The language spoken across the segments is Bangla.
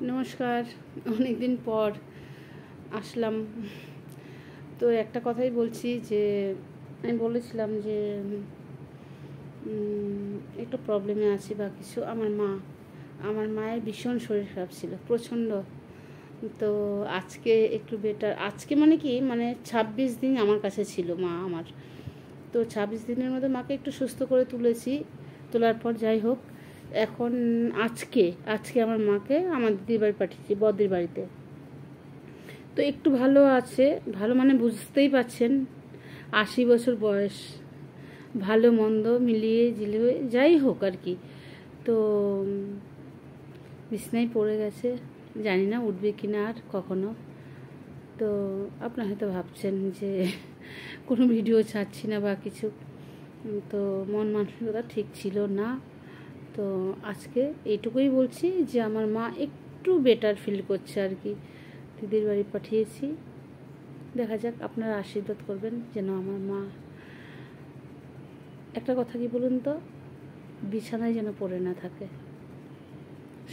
নমস্কার, অনেক দিন পর আসলাম। তো একটা কথাই বলছি যে আমি বলেছিলাম যে একটু প্রবলেমে আছি বা কিছু। আমার মায়ের ভীষণ শরীর খারাপ ছিল, প্রচণ্ড। তো আজকে একটু বেটার। আজকে মানে কি, মানে 26 দিন আমার কাছে ছিল মা আমার। তো 26 দিনের মধ্যে মাকে একটু সুস্থ করে তুলেছি। তোলার পর যাই হোক, এখন আজকে আমার মাকে আমার দিদির বাড়ি পাঠিয়েছি, বদ্দির বাড়িতে। তো একটু ভালো আছে, ভালো মানে বুঝতেই পাচ্ছেন, 80 বছর বয়স, ভালো মন্দ মিলিয়ে ঝিলিয়ে যাই হোক আর কি। তো বিছনায় পড়ে গেছে, জানি না উঠবে কি না আর কখনো। তো আপনারা হয়তো ভাবছেন যে কোনো ভিডিও ছাড়ছি না বা কিছু, তো মন মানসিকতা ঠিক ছিল না। তো আজকে এইটুকুই বলছি যে আমার মা একটু বেটার ফিল করছে আর কি। দিদির বাড়ি পাঠিয়েছি, দেখা যাক, আপনারা আশীর্বাদ করবেন যেন আমার মা, একটা কথা কি বলুন তো, বিছানায় যেন পড়ে না থাকে,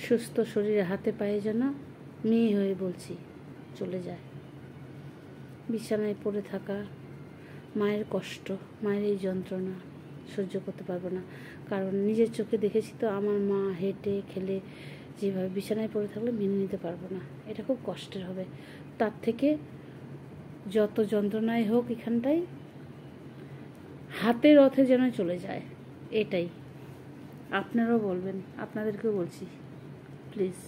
সুস্থ শরীরে হাতে পায়ে যেন মেয়ে হয়ে বলছি চলে যায়। বিছানায় পড়ে থাকা, মায়ের কষ্ট, মায়ের এই যন্ত্রণা সহ্য করতে পারবো না। কারণ নিজের চোখে দেখেছি তো, আমার মা হেঁটে খেলে যেভাবে বিছানায় পড়ে থাকলে মেনে নিতে পারবো না, এটা খুব কষ্টের হবে। তার থেকে যত যন্ত্রণায় হোক এখানটাই হাতের রথে যেন চলে যায়, এটাই। আপনারাও বলবেন, আপনাদেরকেও বলছি, প্লিজ।